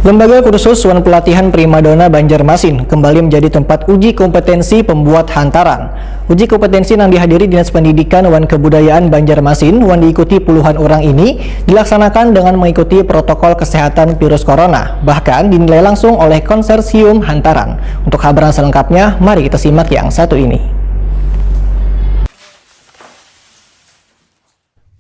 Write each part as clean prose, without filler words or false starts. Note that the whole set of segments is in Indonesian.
Lembaga Kursus Wan Pelatihan Primadona Banjarmasin kembali menjadi tempat uji kompetensi pembuat hantaran. Uji kompetensi yang dihadiri Dinas Pendidikan Wan Kebudayaan Banjarmasin Wan diikuti puluhan orang ini dilaksanakan dengan mengikuti protokol kesehatan virus corona, bahkan dinilai langsung oleh konsorsium hantaran. Untuk kabar selengkapnya, mari kita simak yang satu ini.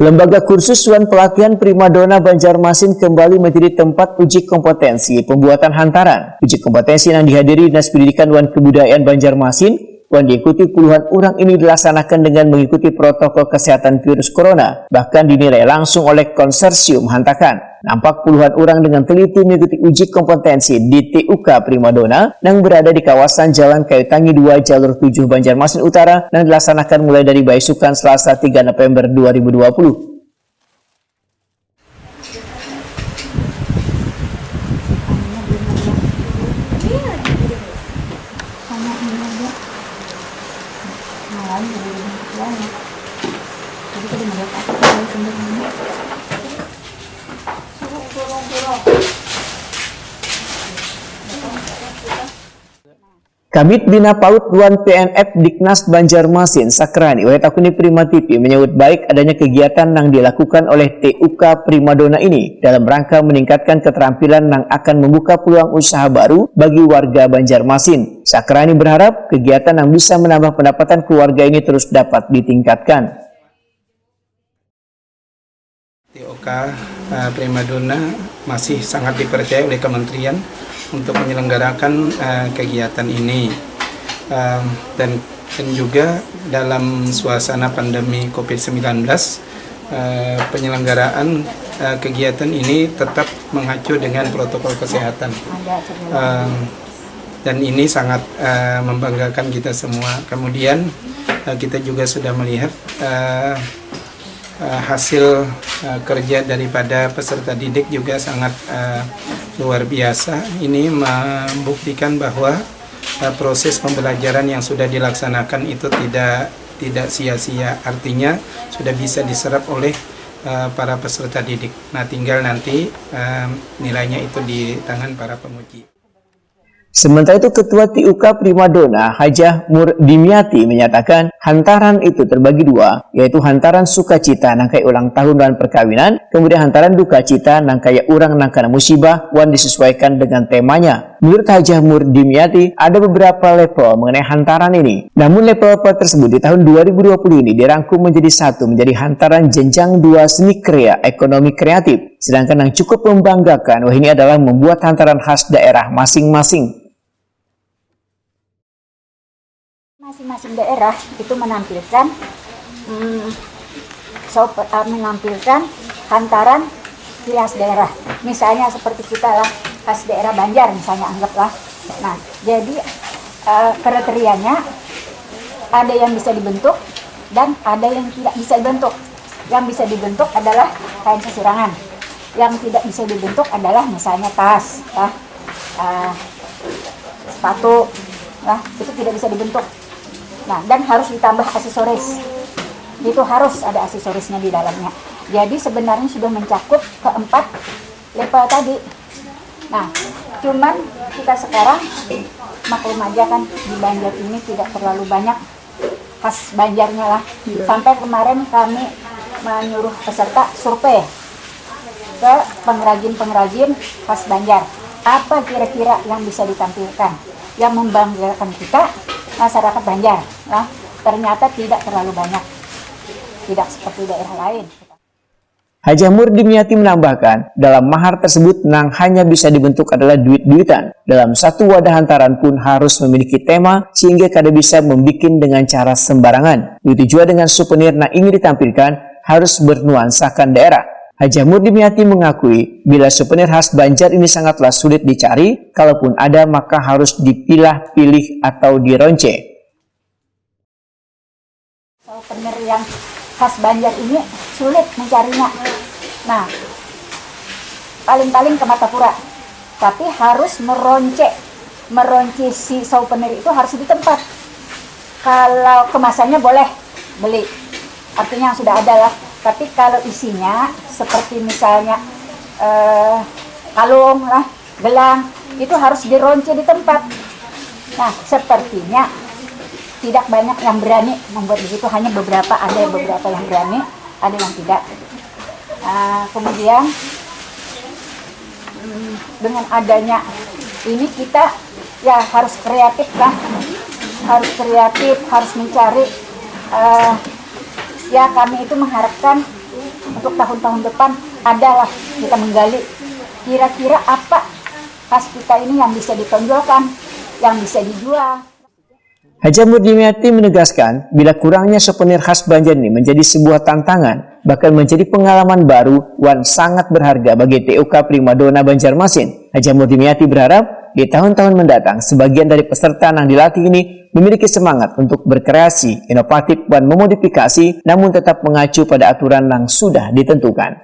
Lembaga Kursus Wan Pelatihan Primadona Banjarmasin kembali menjadi tempat uji kompetensi pembuatan hantaran. Uji kompetensi yang dihadiri Dinas Pendidikan Wan Kebudayaan Banjarmasin Wan diikuti puluhan orang ini dilaksanakan dengan mengikuti protokol kesehatan virus corona, bahkan dinilai langsung oleh konsorsium hantaran. Nampak puluhan orang dengan teliti mengikuti uji kompetensi di TUK Primadona yang berada di kawasan Jalan Kayu Tangi 2 Jalur 7 Banjarmasin Utara yang dilaksanakan mulai dari Baisukan Selasa 3 November 2020. Kabid Bina PAUD Wan PNF Diknas Banjarmasin Sakrani Wahetakuni Prima TV menyebut baik adanya kegiatan yang dilakukan oleh TUK Primadona ini dalam rangka meningkatkan keterampilan yang akan membuka peluang usaha baru bagi warga Banjarmasin. Sakrani berharap kegiatan yang bisa menambah pendapatan keluarga ini terus dapat ditingkatkan. TUK Primadona masih sangat dipercaya oleh kementerian untuk menyelenggarakan kegiatan ini, dan juga dalam suasana pandemi COVID-19 penyelenggaraan kegiatan ini tetap mengacu dengan protokol kesehatan, dan ini sangat membanggakan kita semua. Kemudian kita juga sudah melihat hasil kerja daripada peserta didik juga sangat luar biasa. Ini membuktikan bahwa proses pembelajaran yang sudah dilaksanakan itu tidak sia-sia, artinya sudah bisa diserap oleh para peserta didik. Nah, tinggal nanti nilainya itu di tangan para penguji. Sementara itu Ketua TUK Primadona Hajah Murdimiati menyatakan hantaran itu terbagi dua, yaitu hantaran sukacita nangkai ulang tahun dan perkawinan, kemudian hantaran duka cita nangkai urang nangkana musibah wan disesuaikan dengan temanya. Menurut Hajah Murdimiati ada beberapa level mengenai hantaran ini, namun level-level tersebut di tahun 2020 ini dirangkum menjadi satu, menjadi hantaran jenjang 2 seni krea ekonomi kreatif. Sedangkan yang cukup membanggakan ini adalah membuat hantaran khas daerah masing-masing. Masing-masing daerah itu menampilkan hantaran ciri khas daerah. Misalnya seperti kita lah, khas daerah Banjar misalnya, anggaplah. Nah, jadi kriterianya ada yang bisa dibentuk dan ada yang tidak bisa dibentuk. Yang bisa dibentuk adalah kain sesirangan. Yang tidak bisa dibentuk adalah misalnya tas, sepatu, itu tidak bisa dibentuk. Nah, dan harus ditambah aksesoris. Itu harus ada aksesorisnya di dalamnya. Jadi sebenarnya sudah mencakup keempat level tadi. Nah, cuman kita sekarang maklum aja kan di Banjar ini tidak terlalu banyak khas Banjarnya lah. Sampai kemarin kami menyuruh peserta survei ke pengrajin-pengrajin khas Banjar. Apa kira-kira yang bisa ditampilkan yang membanggakan kita masyarakat Banjar? Nah, ternyata tidak terlalu banyak, tidak seperti daerah lain. Hajah Murdimiati menambahkan, dalam mahar tersebut yang hanya bisa dibentuk adalah duit-duitan. Dalam satu wadah hantaran pun harus memiliki tema sehingga kada bisa membuat dengan cara sembarangan. Begitu juga dengan souvenir yang ingin ditampilkan harus bernuansakan daerah. Hajah Murdimiati mengakui bila souvenir khas Banjar ini sangatlah sulit dicari, kalaupun ada maka harus dipilah-pilih atau dironce. Souvenir yang khas Banjar ini sulit mencarinya. Nah, paling-paling ke Martapura, tapi harus meronce si souvenir itu harus di tempat. Kalau kemasannya boleh beli, artinya yang sudah ada lah. Tapi kalau isinya seperti misalnya kalung lah, gelang, itu harus dironce di tempat. Nah, sepertinya tidak banyak yang berani membuat begitu, hanya beberapa, ada beberapa yang berani, ada yang tidak. Kemudian dengan adanya ini kita ya harus kreatif lah, harus mencari. Ya kami itu mengharapkan untuk tahun-tahun depan adalah kita menggali kira-kira apa khas kita ini yang bisa ditonjolkan, yang bisa dijual. Hajah Murdimiati menegaskan bila kurangnya souvenir khas Banjar ini menjadi sebuah tantangan, bahkan menjadi pengalaman baru wan sangat berharga bagi TUK Primadona Banjarmasin. Hajah Murdimiati berharap di tahun-tahun mendatang sebagian dari peserta yang dilatih ini memiliki semangat untuk berkreasi, inovatif, dan memodifikasi, namun tetap mengacu pada aturan yang sudah ditentukan.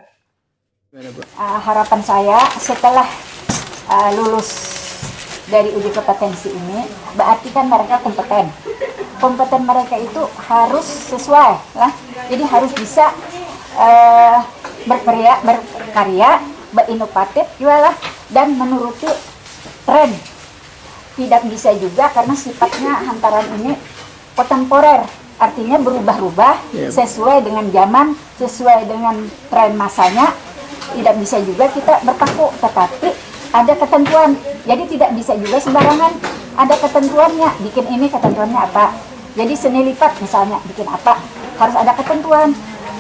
Harapan saya setelah lulus dari uji kompetensi ini, berarti kan mereka kompeten. Kompeten mereka itu harus sesuai lah. Jadi harus bisa berkarya, berinovatif juga lah, dan menuruti tren. Tidak bisa juga karena sifatnya hantaran ini kontemporer, artinya berubah-ubah sesuai dengan zaman, sesuai dengan tren masanya. Tidak bisa juga kita berpaku, tetapi ada ketentuan. Jadi tidak bisa juga sembarangan, ada ketentuannya. Bikin ini ketentuannya apa. Jadi seni lipat misalnya bikin apa, harus ada ketentuan.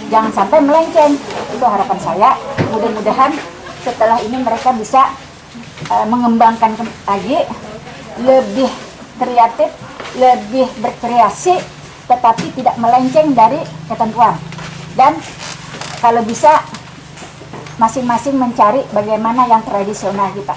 Jangan sampai melenceng. Itu harapan saya. Mudah-mudahan setelah ini mereka bisa mengembangkan lagi, lebih kreatif, lebih berkreasi, tetapi tidak melenceng dari ketentuan. Dan kalau bisa masing-masing mencari bagaimana yang tradisional kita.